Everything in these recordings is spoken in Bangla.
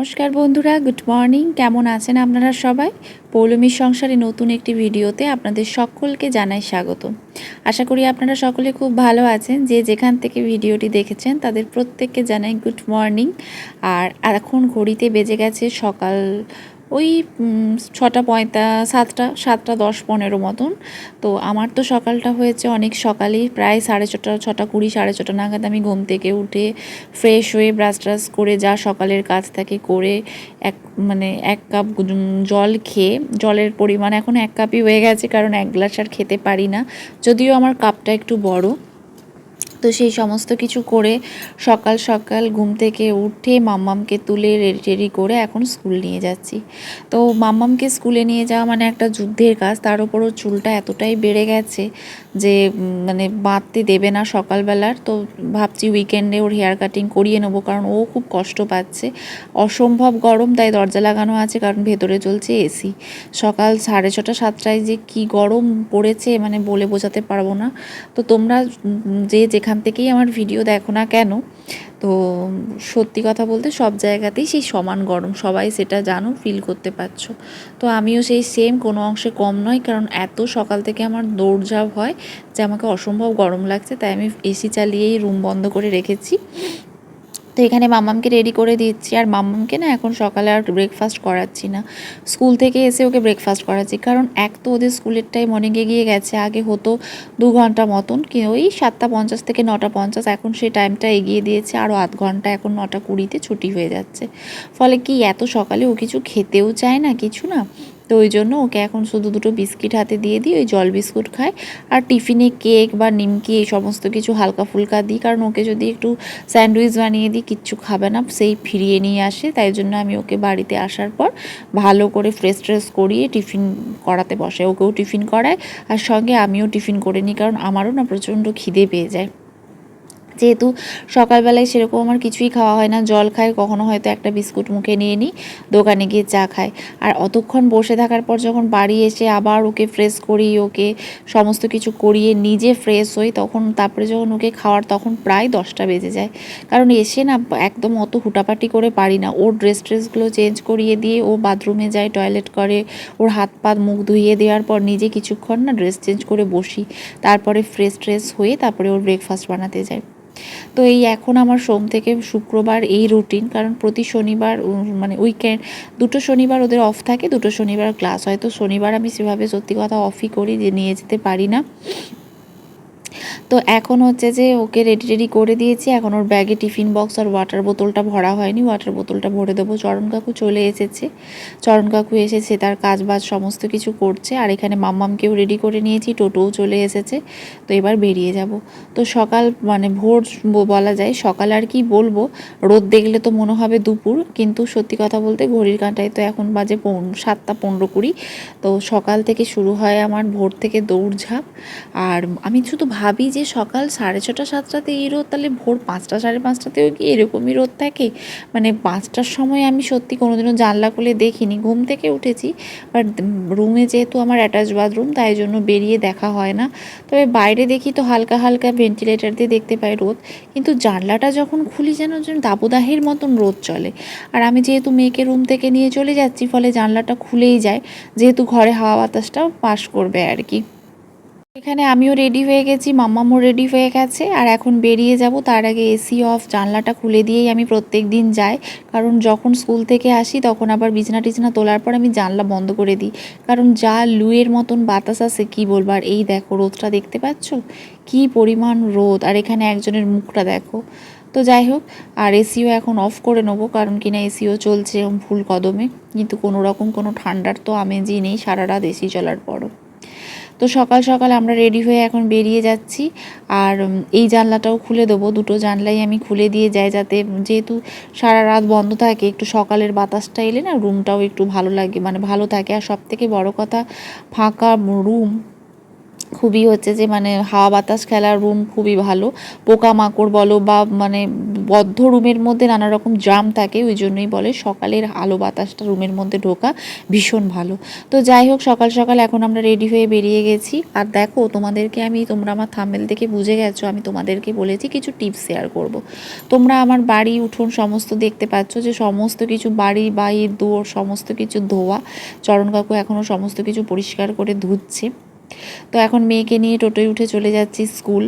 নমস্কার বন্ধুরা, গুড মর্নিং। কেমন আছেন আপনারা সবাই? পৌলমীর সংসারে নতুন একটি ভিডিওতে আপনাদের সকলকে জানাই স্বাগত। আশা করি আপনারা সকলে খুব ভালো আছেন। যে যেখান থেকে ভিডিওটি দেখেছেন তাদের প্রত্যেককে জানাই গুড মর্নিং। আর এখন ঘড়িতে বেজে গেছে সকাল ওই 7:10 মতন। তো আমার তো সকালটা হয়েছে অনেক সকালেই, প্রায় 6:30, 6:20, 6:30 নাগাদ আমি ঘুম থেকে উঠে ফ্রেশ হয়ে ব্রাশ ট্রাশ করে যা সকালের কাজ থাকে করে এক কাপ জল খেয়ে, জলের পরিমাণ এখন 1 কাপই হয়ে গেছে, কারণ 1 গ্লাস আর খেতে পারি না, যদিও আমার কাপটা একটু বড়। তো সেই সমস্ত কিছু করে সকাল সকাল ঘুম থেকে উঠে মাম্মামকে তুলে রেডি করে এখন স্কুল নিয়ে যাচ্ছি। তো মাম্মামকে স্কুলে নিয়ে যাওয়া মানে একটা যুদ্ধের কাজ, তার উপরও চুলটা এতটাই বেড়ে গেছে যে বাঁধতে দেবে না সকালবেলার। তো ভাবছি উইকেন্ডে ওর হেয়ার কাটিং করিয়ে নেবো, কারণ ও খুব কষ্ট পাচ্ছে, অসম্ভব গরম, তাই দরজা লাগানো আছে, কারণ ভেতরে চলছে এসি। সকাল 6:30, 7টায় যে কি গরম পড়েছে মানে বলে বোঝাতে পারবো না। তো তোমরা যে যেখান থেকেই আমার ভিডিও দেখো না কেন, তো সত্যি কথা বলতে সব জায়গাতেই সেই সমান গরম, সবাই সেটা জানো, ফিল করতে পারছো। তো আমিও সেই সেম, কোনো অংশে কম নয়, কারণ এত সকাল থেকে আমার দৌড়ঝাঁপ হয় যে আমাকে অসম্ভব গরম লাগছে, তাই আমি এসি চালিয়েই রুম বন্ধ করে রেখেছি। তো এখানে মাম্মামকে রেডি করে দিচ্ছি, আর মাম্মামকে না এখন সকালে আর ব্রেকফাস্ট করাচ্ছি না, স্কুল থেকে এসে ওকে ব্রেকফাস্ট করাচ্ছি। কারণ এক তো ওদের স্কুলের টাইম অনেক এগিয়ে গেছে, আগে হতো 2 ঘন্টা মতন, কি ওই 7:50 থেকে 9:50, এখন সেই টাইমটা এগিয়ে দিয়েছে আরও আধ ঘন্টা, এখন 9:20-তে ছুটি হয়ে যাচ্ছে। ফলে কি এত সকালে ও কিছু খেতেও চায় না, কিছু না। তো ওই জন্য ওকে এখন শুধু 2টো বিস্কিট হাতে দিয়ে দিই, ওই জল বিস্কুট খায়, আর টিফিনে কেক বা নিমকি এই সমস্ত কিছু হালকা ফুলকা দিই, কারণ ওকে যদি একটু স্যান্ডউইচ বানিয়ে দিই কিচ্ছু খাবে না, সেই ফিরিয়ে নিয়ে আসে। তাই জন্য আমি ওকে বাড়িতে আসার পর ভালো করে ফ্রেশ ট্রেশ করিয়ে টিফিন করাতে বসে, ওকেও টিফিন করায়, আর সঙ্গে আমিও টিফিন করে নিই, কারণ আমারও না প্রচণ্ড খিদে পেয়ে যায়। যেহেতু সকালবেলায় সেরকম আমার কিছুই খাওয়া হয় না, জল খাই, কখনো হয়তো একটা বিস্কুট মুখে নিয়ে নিই, দোকানে গিয়ে চা খাই। আর অতক্ষণ বসে থাকার পর যখন বাড়ি এসে আবার ওকে ফ্রেশ করি, ওকে সমস্ত কিছু করিয়ে নিজে ফ্রেশ হই, তখন তারপরে যখন ওকে খাওয়ার, তখন প্রায় 10টা বেজে যায়। কারণ এসে না একদম অত হুটাপাটি করে পারি না, ওর ড্রেসগুলো চেঞ্জ করিয়ে দিয়ে ও বাথরুমে যায়, টয়লেট করে, ওর হাত পা মুখ ধুইয়ে দেওয়ার পর নিজে কিছুক্ষণ না ড্রেস চেঞ্জ করে বসি, তারপরে ফ্রেশ ট্রেশ হয়ে তারপরে ওর ব্রেকফাস্ট বানাতে যায়। তো এই এখন আমার সোম থেকে শুক্রবার এই রুটিন, কারণ প্রতি শনিবার উইকেন্ড 2টো শনিবার ওদের অফ থাকে, 2টো শনিবার ক্লাস হয়। তো শনিবার আমি সেভাবে সত্যি কথা অফই করি, যে নিয়ে যেতে পারি না। তো এখন হচ্ছে যে ওকে রেডি করে দিয়েছি, এখন ওর ব্যাগে টিফিন বক্স আর ওয়াটার বোতলটা ভরা হয়নি, ওয়াটার বোতলটা ভরে দেবো। চরণ কাকু চলে এসেছে, চরণ কাকু এসেছে, তার কাজ বাজ সমস্ত কিছু করছে, আর এখানে মাম্মামকেও রেডি করে নিয়েছি, টোটোও চলে এসেছে। তো এবার বেরিয়ে যাব। তো সকাল ভোর বলা যায়, সকাল আর কি বলবো, রোদ দেখলে তো মনে হবে দুপুর, কিন্তু সত্যি কথা বলতে ঘড়ির কাঁটায় তো এখন বাজে 7:15-20। তো সকাল থেকে শুরু হয় আমার ভোর থেকে দৌড়ঝাঁপ। আর আমি শুধু ভাবি যে সকাল 6:30, 7টাতে এই রোদ, তাহলে ভোর 5টা, 5:30তেও কি এরকমই রোদ থাকে? 5টার সময় আমি সত্যি কোনোদিনও জানলা খুলে দেখিনি, ঘুম থেকে উঠেছি, বাট রুমে যেহেতু আমার অ্যাটাচ বাথরুম, তাই জন্য বেরিয়ে দেখা হয় না। তবে বাইরে দেখি তো হালকা হালকা ভেন্টিলেটার দিয়ে দেখতে পাই রোদ, কিন্তু জানলাটা যখন খুলি যেন দাবদাহের মতন রোদ চলে। আর আমি যেহেতু মেয়েকে রুম থেকে নিয়ে চলে যাচ্ছি, ফলে জানলাটা খুলেই যায়, যেহেতু ঘরে হাওয়া বাতাসটাও পাস করবে আর কি। এখানে আমিও রেডি হয়ে গেছি, মাম্মামও রেডি হয়ে গেছে, আর এখন বেরিয়ে যাব। তার আগে এসি অফ, জানলাটা খুলে দিয়েই আমি প্রত্যেক দিন যাই, কারণ যখন স্কুল থেকে আসি তখন আবার বিছনা টিছনা তোলার পর আমি জানলা বন্ধ করে দিই, কারণ যা লুয়ের মতন বাতাস আসে কী বলবো। আর এই দেখো রোদটা দেখতে পাচ্ছ, কী পরিমাণ রোদ, আর এখানে একজনের মুখটা দেখো। তো যাই হোক, আর এসিও এখন অফ করে নেবো, কারণ কিনা এসিও চলছে ফুল কদমে, কিন্তু কোনো রকম কোনো ঠান্ডার তো আমেজই নেই সারা রাত এসি চলার পরও। তো সকাল সকাল আমরা রেডি হয়ে এখন বেরিয়ে যাচ্ছি, আর এই জানলাটাও খুলে দেবো, 2টো জানলাই আমি খুলে দিয়ে যাই, যাতে যেহেতু সারা রাত বন্ধ থাকে, একটু সকালের বাতাসটা এলে না রুমটাও একটু ভালো লাগে, ভালো থাকে। আর সবথেকে বড় কথা, ফাঁকা রুম খুবই হচ্ছে যে মানে হাওয়া বাতাস খেলার রুম খুবই ভালো। পোকামাকড় বলো বা মানে বদ্ধ রুমের মধ্যে নানা রকম জার্ম থাকে, ওই জন্যই বলে সকালের আলো বাতাসটা রুমের মধ্যে ঢোকা ভীষণ ভালো। তো যাই হোক, সকাল সকাল এখন আমরা রেডি হয়ে বেরিয়ে গেছি। আর দেখো তোমাদেরকে তোমরা আমার থাম্বনেল দেখে বুঝে গেছো, আমি তোমাদেরকে বলেছি কিছু টিপস শেয়ার করব। তোমরা আমার বাড়ি উঠোন সমস্ত দেখতে পাচ্ছ যে সমস্ত কিছু বাড়ি বাইর দুয়ার সমস্ত কিছু ধোয়া। চরণ কাকু এখনও সমস্ত কিছু পরিষ্কার করে ধুচ্ছে। তো এখন মেয়েকে নিয়ে টোটোয় উঠে চলে যাচ্ছি স্কুল।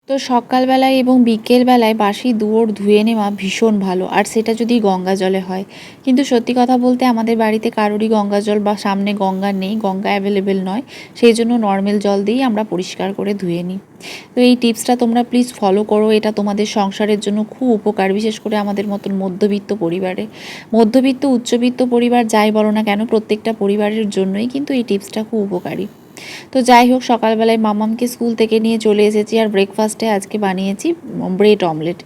তো সকালবেলায় এবং বিকেলবেলায় বাসি দুয়ার ধুয়ে নেওয়া ভীষণ ভালো, আর সেটা যদি গঙ্গা জলে হয়। কিন্তু সত্যি কথা বলতে আমাদের বাড়িতে কারোরই গঙ্গা জল বা সামনে গঙ্গা নেই, গঙ্গা অ্যাভেলেবেল নয়, সেই জন্য নর্মাল জল দিয়েই আমরা পরিষ্কার করে ধুয়ে নিই। তো এই টিপসটা তোমরা প্লিজ ফলো করো, এটা তোমাদের সংসারের জন্য খুব উপকার, বিশেষ করে আমাদের মতন মধ্যবিত্ত পরিবারে। মধ্যবিত্ত উচ্চবিত্ত পরিবার যাই বলো না কেন, প্রত্যেকটা পরিবারের জন্যই কিন্তু এই টিপসটা খুব উপকারী। তো যাই হোক, সকালবেলায় মামামকে স্কুল থেকে নিয়ে চলে এসেছি, আর ব্রেকফাস্টে আজকে বানিয়েছি ব্রেড অমলেট।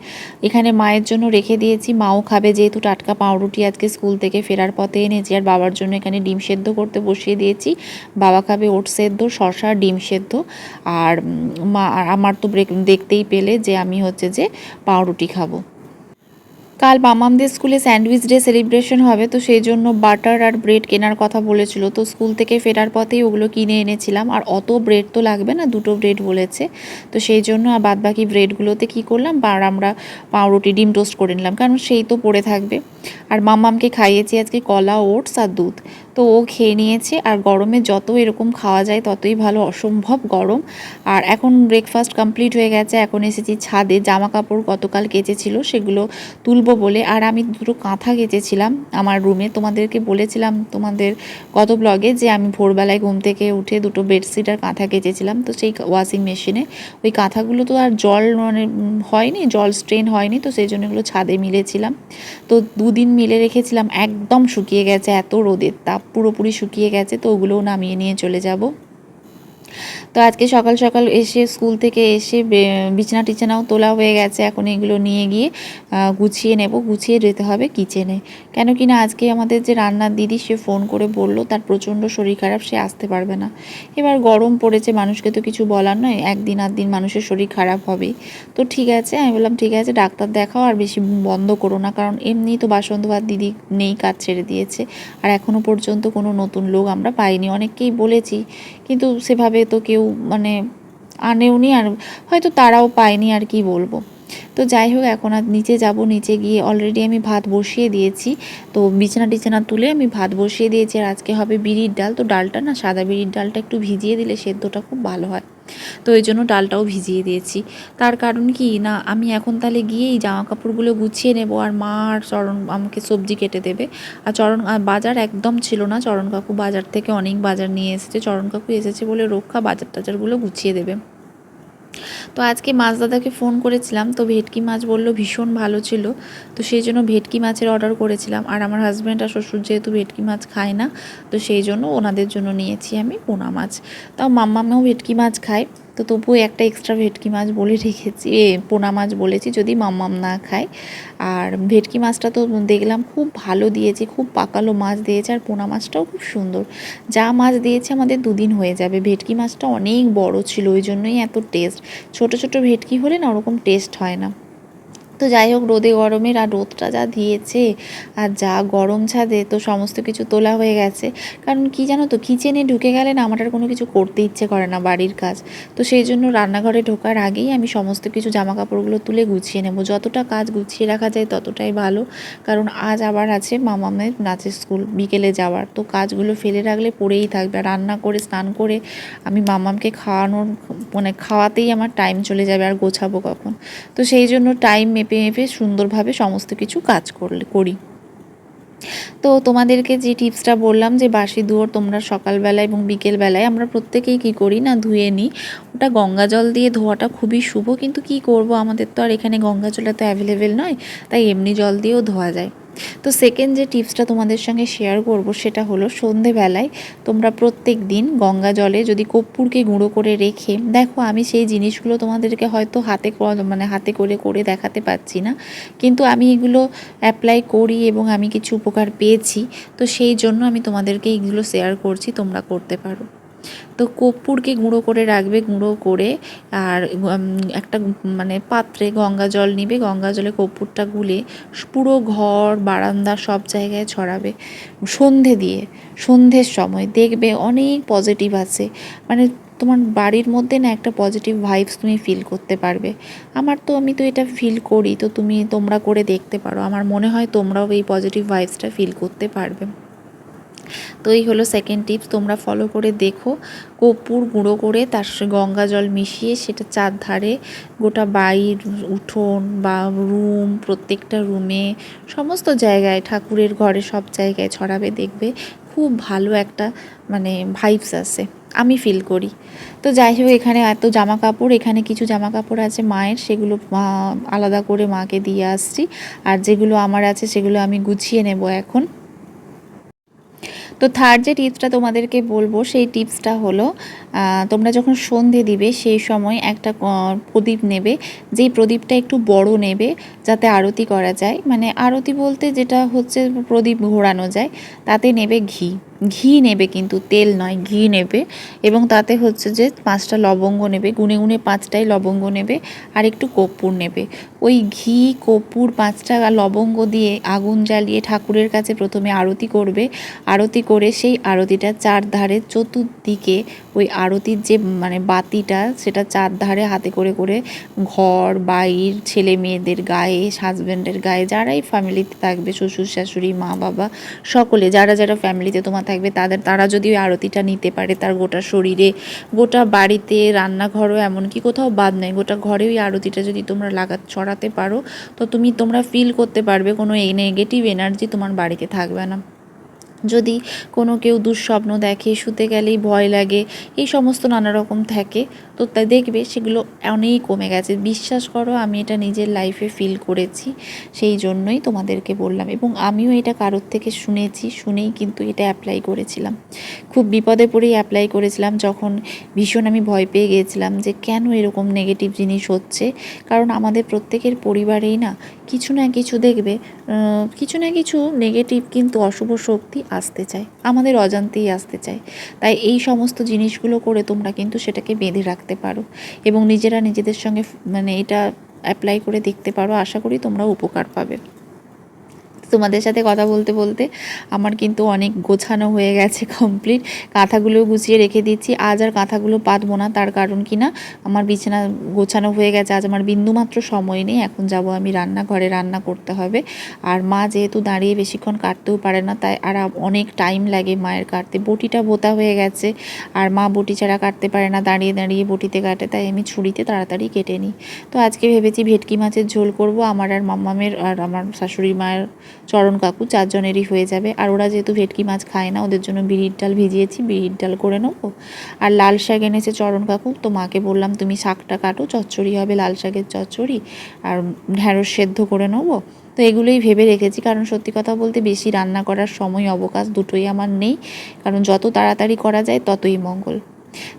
এখানে মায়ের জন্য রেখে দিয়েছি, মাও খাবে, যেহেতু টাটকা পাউরুটি আজকে স্কুল থেকে ফেরার পথে এনেছি। আর বাবার জন্য এখানে ডিম সেদ্ধ করতে বসিয়ে দিয়েছি, বাবা খাবে ওট সেদ্ধ, শসা, ডিম সেদ্ধ। আর মা আর আমার তো দেখতেই পেলে যে আমি হচ্ছে যে পাউরুটি খাবো। কাল মামামদের স্কুলে স্যান্ডউইচ ডে সেলিব্রেশন হবে, তো সেই জন্য বাটার আর ব্রেড কেনার কথা বলেছিল। তো স্কুল থেকে ফেরার পথেই ওগুলো কিনে এনেছিলাম। আর অত ব্রেড তো লাগবে না, 2টো ব্রেড বলেছে। তো সেই জন্য আর বাদ বাকি ব্রেডগুলোতে কী করলাম, আর আমরা পাউরুটি ডিম টোস্ট করে নিলাম, কারণ সেই তো পড়ে থাকবে। আর মামামকে খাইয়েছি আজকে কলা, ওটস আর দুধ। তো ও খেয়ে নিয়েছে। আর গরমে যত এরকম খাওয়া যায় ততই ভালো, অসম্ভব গরম। আর এখন ব্রেকফাস্ট কমপ্লিট হয়ে গেছে, এখন এসেছি ছাদে। জামা কাপড় গতকাল কেচেছিল সেগুলো তুলবো বলে। আর আমি 2টো কাঁথা কেচেছিলাম আমার রুমে, তোমাদেরকে বলেছিলাম তোমাদের গত ব্লগে যে আমি ভোরবেলায় ঘুম থেকে উঠে 2টো বেডশিট আর কাঁথা কেচেছিলাম। তো সেই ওয়াশিং মেশিনে ওই কাঁথাগুলো তো আর জল মানে হয়নি, জল স্ট্রেন হয়নি, তো সেই জন্য এগুলো ছাদে মিলেছিলাম। তো 2 দিন মিলে রেখেছিলাম, একদম শুকিয়ে গেছে, এত রোদের তাপ, পুরোপুরি শুকিয়ে গেছে। তো ওগুলোও নামিয়ে নিয়ে চলে যাব। তো আজকে সকাল সকাল এসে স্কুল থেকে এসে বিছানা টিছানাও তোলা হয়ে গেছে, এখন এগুলো নিয়ে গিয়ে গুছিয়ে নেব, গুছিয়ে যেতে হবে কিচেনে। কেন কি না আজকে আমাদের যে রান্নার দিদি, সে ফোন করে বলল তার প্রচণ্ড শরীর খারাপ, সে আসতে পারবে না। এবার গরম পড়েছে, মানুষকে তো কিছু বলার নয়, একদিন আর দিন মানুষের শরীর খারাপ হবেই। তো ঠিক আছে, আমি বললাম ঠিক আছে, ডাক্তার দেখাও, আর বেশি বন্ধ করো না, কারণ এমনি তো বাসন ধোয়ার দিদি নেই, কাজ ছেড়ে দিয়েছে। আর এখনও পর্যন্ত কোনো নতুন লোক আমরা পাইনি, অনেককেই বলেছি কিন্তু সেভাবে তো কেউ মানে আনেওনি, আর হয়তো তারাও পায়নি, আর কি বলবো। তো যাই হোক, এখন আর নিচে যাব, নিচে গিয়ে অলরেডি আমি ভাত বসিয়ে দিয়েছি। তো বিছানা টিছানা তুলে আমি ভাত বসিয়ে দিয়েছি। আর আজকে হবে বিরির ডাল, তো ডালটা না সাদা বিরির ডালটা একটু ভিজিয়ে দিলে সেদ্ধটা খুব ভালো হয়, তো এই জন্য ডালটাও ভিজিয়ে দিয়েছি। তার কারণ কি না, আমি এখন তাহলে গিয়েই জামা কাপড়গুলো গুছিয়ে নেব, আর মা আর চরণ আমাকে সবজি কেটে দেবে। আর বাজার একদম ছিল না, চরণ কাকু বাজার থেকে অনেক বাজার নিয়ে এসেছে, চরণ কাকু এসেছে বলে রক্ষা, বাজার টাজারগুলো গুছিয়ে দেবে। তো আজকে মাছ দাদাকে ফোন করেছিলাম, তো ভেটকি মাছ বলল ভীষণ ভালো ছিল, তো সেই জন্য ভেটকি মাছের অর্ডার করেছিলাম। আর আমার হাজব্যান্ড আর শ্বশুর যেহেতু ভেটকি মাছ খায় না, তো সেই জন্য ওনাদের জন্য নিয়েছি আমি পোনা মাছ। তাও মাম্মামেও ভেটকি মাছ খায়, তো তবুও একটা এক্সট্রা ভেটকি মাছ বলে রেখেছি, পোনা মাছ বলেছি যদি মাম্মাম না খায়। আর ভেটকি মাছটা তো দেখলাম খুব ভালো দিয়েছে, খুব পাকালো মাছ দিয়েছে, আর পোনা মাছটাও খুব সুন্দর। যা মাছ দিয়েছে আমাদের 2 দিন হয়ে যাবে। ভেটকি মাছটা অনেক বড় ছিল, ওই জন্যই এত টেস্ট। ছোট ছোট ভেটকি হলে না ওরকম টেস্ট হয় না। তো যাই হোক, রোদে গরমের আর রোদটা যা দিয়েছে, আর যা গরম ছাদে, তো সমস্ত কিছু তোলা হয়ে গেছে। কারণ কি জানো তো, কিচেনে ঢুকে গেলে না আমার আর কোনো কিছু করতে ইচ্ছে করে না বাড়ির কাজ। তো সেই জন্য রান্নাঘরে ঢোকার আগেই আমি সমস্ত কিছু জামা কাপড়গুলো তুলে গুছিয়ে নেব, যতটা কাজ গুছিয়ে রাখা যায় ততটাই ভালো। কারণ আজ আবার আছে মামামের নাচের স্কুল, বিকেলে যাওয়ার, তো কাজগুলো ফেলে রাখলে পড়েই থাকবে। রান্না করে স্নান করে আমি মামামকে খাওয়ানোর মানে খাওয়াতেই আমার টাইম চলে যাবে, আর গোছাবো কখন। তো সেই জন্য টাইম মেপে মেপে সুন্দরভাবে সমস্ত কিছু কাজ করি। তো তোমাদেরকে যে টিপসটা বললাম যে বাসি দুয়ার তোমরা সকালবেলায় এবং বিকেলবেলায় আমরা প্রত্যেকেই কী করি না, ধুয়ে নিই। ওটা গঙ্গা জল দিয়ে ধোয়াটা খুবই শুভ, কিন্তু কি করব, আমাদের তো আর এখানে গঙ্গা জল এত অ্যাভেলেবেল নয়, তাই এমনি জল দিয়েও ধোয়া যায়। তো সেকেন্ড যে টিপসটা তোমাদের সঙ্গে শেয়ার করব সেটা হলো, সন্ধেবেলায় তোমরা প্রত্যেক দিন গঙ্গা জলে যদি কর্পূরকে গুঁড়ো করে রেখে দেখো, আমি সেই জিনিসগুলো তোমাদেরকে হয়তো হাতে করে করে দেখাতে পারছি না, কিন্তু আমি এগুলো অ্যাপ্লাই করি এবং আমি কিছু উপকার পেয়েছি, তো সেই জন্য আমি তোমাদেরকে এইগুলো শেয়ার করছি, তোমরা করতে পারো। তো কর্পূরকে গুঁড়ো করে রাখবে, গুঁড়ো করে আর একটা মানে পাত্রে গঙ্গা জল নিবে, গঙ্গা জলে কর্পূরটা গুলে পুরো ঘর বারান্দা সব জায়গায় ছড়াবে সন্ধ্যের সময় দেখবে অনেক পজিটিভ আছে, মানে তোমার বাড়ির মধ্যে না একটা পজিটিভ ভাইবস তুমি ফিল করতে পারবে। আমি তো এটা ফিল করি, তো তোমরা করে দেখতে পারো, আমার মনে হয় তোমরাও এই পজিটিভ ভাইবসটা ফিল করতে পারবে। তো এই হলো সেকেন্ড টিপস, তোমরা ফলো করে দেখো। কর্পূর গুঁড়ো করে তার সাথে গঙ্গা জল মিশিয়ে সেটা চারধারে গোটা বাইর উঠোন বা রুম, প্রত্যেকটা রুমে, সমস্ত জায়গায়, ঠাকুরের ঘরে সব জায়গায় ছড়াবে, দেখবে খুব ভালো একটা মানে ভাইবস আসে, আমি ফিল করি। তো যাই হোক, এখানে এত জামা কাপড়, এখানে কিছু জামা কাপড় আছে মায়ের, সেগুলো আলাদা করে মাকে দিয়ে আসছি, আর যেগুলো আমার আছে সেগুলো আমি গুছিয়ে নেব এখন। তো থার্ড যে টিপসটা তোমাদেরকে বলবো, সেই টিপসটা হলো তোমরা যখন সন্ধে দিবে সেই সময় একটা প্রদীপ নেবে, যেই প্রদীপটা একটু বড় নেবে, যাতে আরতি করা যায়, মানে আরতি বলতে যেটা হচ্ছে প্রদীপ ঘোরানো যায়, তাতে নেবে ঘি নেবে, কিন্তু তেল নয়, ঘি নেবে। এবং তাতে হচ্ছে যে 5টা লবঙ্গ নেবে, গুনে গুনে 5টাই লবঙ্গ নেবে, আর একটু কর্পূর নেবে। ওই ঘি, কর্পূর, 5টা লবঙ্গ দিয়ে আগুন জ্বালিয়ে ঠাকুরের কাছে প্রথমে আরতি করবে। আরতি করে সেই আরতিটা চারধারে চতুর্দিকে ওই আরতির যে মানে বাতিটা, সেটা চারধারে হাতে করে করে ঘর বাইর, ছেলে মেয়েদের গায়ে, হাজব্যান্ডের গায়ে, যারাই ফ্যামিলিতে থাকবে, শ্বশুর শাশুড়ি, মা বাবা, সকলে যারা যারা ফ্যামিলিতে তোমার থাকবে, তারা যদি ওই আরতিটা নিতে পারে, তার গোটা শরীরে, গোটা বাড়িতে, রান্নাঘরও এমনকি কোথাও বাদ নেই, গোটা ঘরে ওই আরতিটা যদি তোমরা ছড়াতে পারো, তো তোমরা ফিল করতে পারবে কোনো এই নেগেটিভ এনার্জি তোমার বাড়িতে থাকবে না। যদি কোনো কেউ দুঃস্বপ্ন দেখে, শুতে গেলেই ভয় লাগে, এই সমস্ত নানা রকম থাকে, তো তাই দেখবে সেগুলো অনেক কমে গেছে। বিশ্বাস করো, আমি এটা নিজের লাইফে ফিল করেছি, সেই জন্যই তোমাদেরকে বললাম। এবং আমিও এটা কারোর থেকে শুনেই কিন্তু এটা অ্যাপ্লাই করেছিলাম। খুব বিপদে পড়েই অ্যাপ্লাই করেছিলাম, যখন ভীষণ আমি ভয় পেয়ে গিয়েছিলাম যে কেন এরকম নেগেটিভ জিনিস হচ্ছে। কারণ আমাদের প্রত্যেকের পরিবারেই না কিছু না কিছু দেখবে, কিছু না কিছু নেগেটিভ কিন্তু অশুভ শক্তি আসতে চায়, আমাদের অজান্তেই আসতে চায়। তাই এই সমস্ত জিনিসগুলো করে তোমরা কিন্তু সেটাকে বেঁধে রাখতে পারো, এবং নিজেরা নিজেদের সঙ্গে মানে এটা অ্যাপ্লাই করে দেখতে পারো। আশা করি তোমরা উপকার পাবে। তোমাদের সাথে কথা বলতে বলতে আমার কিন্তু অনেক গোছানো হয়ে গেছে, কমপ্লিট। কাঁথাগুলো গুছিয়ে রেখে দিচ্ছি, আজ আর কাঁথাগুলো পাতবো না, তার কারণ কি না, আমার বিছানা গোছানো হয়ে গেছে, আজ আমার বিন্দুমাত্র সময় নেই। এখন যাব আমি রান্নাঘরে, রান্না করতে হবে। আর মা যেহেতু দাঁড়িয়ে বেশিক্ষণ কাটতেও পারে না, তাই আর অনেক টাইম লাগে মায়ের কাটতে, বটিটা বোতা হয়ে গেছে, আর মা বটি ছাড়া কাটতে পারে না, দাঁড়িয়ে দাঁড়িয়ে বটিতে কাটে, তাই আমি ছুরিতে তাড়াতাড়ি কেটে নিই। তো আজকে ভেবেছি ভেটকি মাছের ঝোল করব, আমার আর মাম্মামের আর আমার শাশুড়ি মায়ের, চরণ কাকু, 4 জনেরই হয়ে যাবে। আর ওরা যেহেতু ভেটকি মাছ খায় না, ওদের জন্য বিড়ির ডাল ভিজিয়েছি, বিড়ির ডাল করে নেবো। আর লাল শাক এনেছে চরণ কাকু, তো মাকে বললাম তুমি শাকটা কাটো, চচ্চড়ি হবে, লাল শাকের চচ্চড়ি, আর ঢ্যাঁড়স সেদ্ধ করে নেবো। তো এগুলোই ভেবে রেখেছি, কারণ সত্যি কথা বলতে বেশি রান্না করার সময় অবকাশ দুটোই আমার নেই, কারণ যত তাড়াতাড়ি করা যায় ততই মঙ্গল।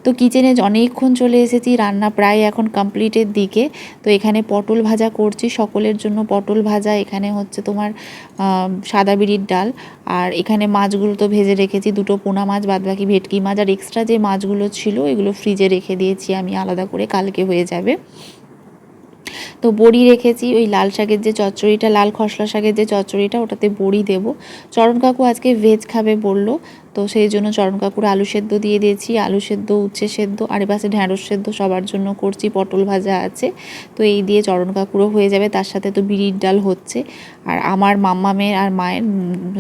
তো কিচেনে অনেকক্ষণ চলে এসেছি, রান্না প্রায় এখন কমপ্লিটের দিকে। তো এখানে পটল ভাজা করছি, সকলের জন্য পটল ভাজা, এখানে হচ্ছে তোমার সাদা বিড়ির ডাল, আর এখানে মাছগুলো তো ভেজে রেখেছি, 2টো পোনা মাছ, বাদবাকি ভেটকি মাছ, আর এক্সট্রা যে মাছগুলো ছিল এগুলো ফ্রিজে রেখে দিয়েছি আমি আলাদা করে, কালকে হয়ে যাবে। তো বড়ি রেখেছি, ওই লাল শাকের যে চচ্চড়িটা, লাল খসলা শাকের যে চচ্চড়িটা, ওটাতে বড়ি দেবো। চরণ কাকু আজকে ভেজ খাবে বলল, তো সেই জন্য চরণ কাকুর আলু সেদ্ধ দিয়ে দিয়েছি, আলু সেদ্ধ, উচ্ছে সেদ্ধ, আর এপাশে ঢ্যাঁড়স সেদ্ধ সবার জন্য করছি, পটল ভাজা আছে। তো এই দিয়ে চরণ কাকুরও হয়ে যাবে, তার সাথে তো বিড়ির ডাল হচ্ছে। আর আমার মাম্মামের আর মায়ের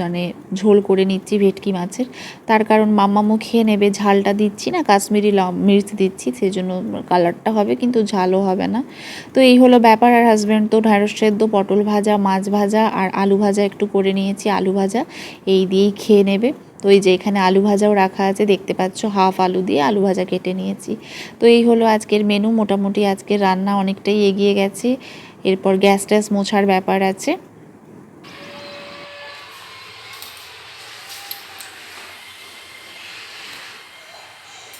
মানে ঝোল করে নিচ্ছি ভেটকি মাছের, তার কারণ মাম্মামও খেয়ে নেবে, ঝালটা দিচ্ছি না, কাশ্মীরি মির্চ দিচ্ছি, সেই জন্য কালারটা হবে কিন্তু ঝালও হবে না। তো এই হলো ব্যাপার। আর হাজব্যান্ড তো ঢ্যাঁড়স সেদ্ধ, পটল ভাজা, মাছ ভাজা আর আলু ভাজা একটু করে নিয়েছি, আলু ভাজা এই দিয়েই খেয়ে নেবে। তো এই যে এখানে আলু ভাজাও রাখা আছে, দেখতে পাচ্ছ, হাফ আলু দিয়ে আলু ভাজা কেটে নিয়েছি। তো এই হলো আজকের মেনু, মোটামুটি আজকের রান্না অনেকটাই এগিয়ে গেছে। এরপর গ্যাস ট্যাস মোছার ব্যাপার আছে।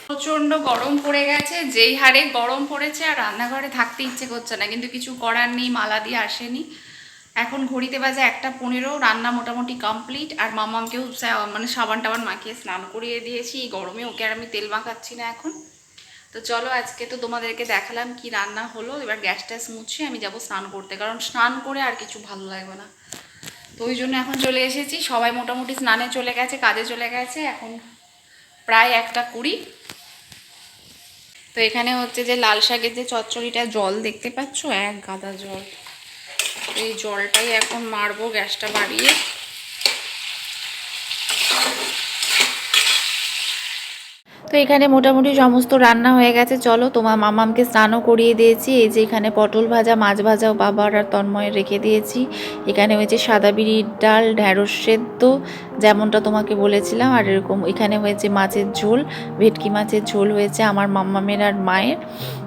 প্রচণ্ড গরম পড়ে গেছে, যেই হারে গরম পড়েছে আর রান্নাঘরে থাকতে ইচ্ছে করছে না, কিন্তু কিছু করার নেই, মালা দিয়ে আসেনি, এখন ঘড়িতে বাজে 1:15, রান্না মোটামুটি কমপ্লিট। আর মাম্মামকেও মানে সাবান টাবান মাখিয়ে স্নান করিয়ে দিয়েছি। এই গরমে ওকে আর আমি তেল মাখাচ্ছি না এখন। তো চলো, আজকে তো তোমাদেরকে দেখালাম কি রান্না হলো। এবার গ্যাস ট্যাস মুছে আমি যাব স্নান করতে, কারণ স্নান করে আর কিছু ভালো লাগবে না। তো ওই জন্য এখন চলে এসেছি। সবাই মোটামুটি স্নানে চলে গেছে, কাজে চলে গেছে। এখন প্রায় 1:20। তো এখানে হচ্ছে যে লাল শাকের যে চচ্চড়িটা, জল দেখতে পাচ্ছ, এক গাদা জল। এই জলটাই এখন মারবো গ্যাসটা বাড়িয়ে। তো এখানে মোটামুটি সমস্ত রান্না হয়ে গেছে। চলো, তোমার মামামকে স্নানও করিয়ে দিয়েছি। এই যে এখানে পটল ভাজা, মাছ ভাজাও বাবার আর তন্ময়ের রেখে দিয়েছি। এখানে হয়েছে সাদা বিরির ডাল, ঢ্যাঁড়স সেদ্ধ যেমনটা তোমাকে বলেছিলাম। আর এরকম এখানে হয়েছে মাছের ঝোল, ভেটকি মাছের ঝোল হয়েছে আমার মাম্মামের আর মায়ের।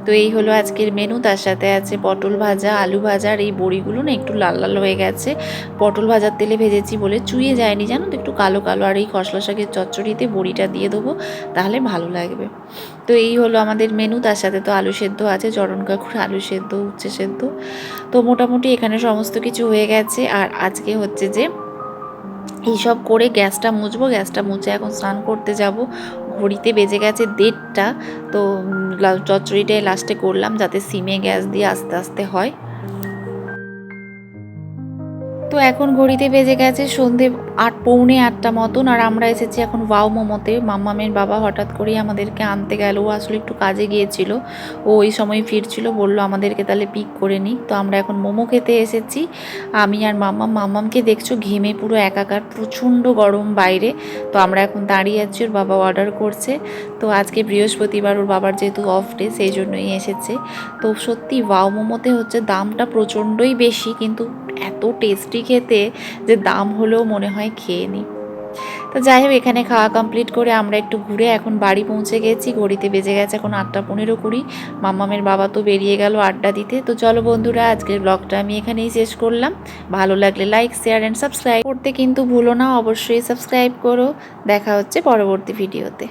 তো এই হলো আজকের মেনু। তার সাথে আছে পটল ভাজা, আলু ভাজা। আর এই বড়িগুলো না একটু লাল লাল হয়ে গেছে, পটল ভাজার তেলে ভেজেছি বলে চুইয়ে যায়নি, জানো তো, একটু কালো কালো। আর এই খসলা শাকের চচ্চড়িতে বড়িটা দিয়ে দেবো, তাহলে ভালো লাগবে। তো এই হলো আমাদের মেনু। তার সাথে তো আলু সেদ্ধ আছে, চরণ কাকুর আলু সেদ্ধ, উচ্ছে সেদ্ধ। তো মোটামুটি এখানে সমস্ত কিছু হয়ে গেছে। আর আজকে হচ্ছে যে এইসব করে গ্যাসটা মুছবো, গ্যাসটা মুছে এখন স্নান করতে যাব। ঘড়িতে বেজে গেছে 1:30। তো চচ্চড়িটাই লাস্টে করলাম, যাতে সিমে গ্যাস দিয়ে আস্তে আস্তে হয়। তো এখন ঘড়িতে বেজে গেছে সন্ধে 8, পৌনে 8টা মতন। আর আমরা এসেছি এখন ওয়াও মোমোতে। মাম্মামের বাবা হঠাৎ করেই আমাদেরকে আনতে গেল। ও আসলে একটু কাজে গিয়েছিল, ও ওই সময় ফিরছিল, বললো আমাদেরকে তাহলে পিক করে নিই। তো আমরা এখন মোমো খেতে এসেছি, আমি আর মাম্মামকে দেখছো ঘেমে পুরো একাকার, প্রচণ্ড গরম বাইরে। তো আমরা এখন দাঁড়িয়ে আছি, ওর বাবা অর্ডার করছে। তো আজকে বৃহস্পতিবার, ওর বাবার যেহেতু অফ ডে, সেই জন্যই এসেছে। তো সত্যি ওয়াও মোমোতে হচ্ছে দামটা প্রচণ্ডই বেশি, কিন্তু এত টেস্টি খেতে যে দাম হলেও মনে হয় খেয়ে নিই। তো যাই হোক, এখানে খাওয়া কমপ্লিট করে আমরা একটু ঘুরে এখন বাড়ি পৌঁছে গেছি। ঘড়িতে বেজে গেছে এখন 8:15-20। মাম্মামের বাবা তো বেরিয়ে গেল আড্ডা দিতে। তো চলো বন্ধুরা, আজকের ব্লগটা আমি এখানেই শেষ করলাম। ভালো লাগলে লাইক, শেয়ার অ্যান্ড সাবস্ক্রাইব করতে কিন্তু ভুলো না, অবশ্যই সাবস্ক্রাইব করো। দেখা হচ্ছে পরবর্তী ভিডিওতে।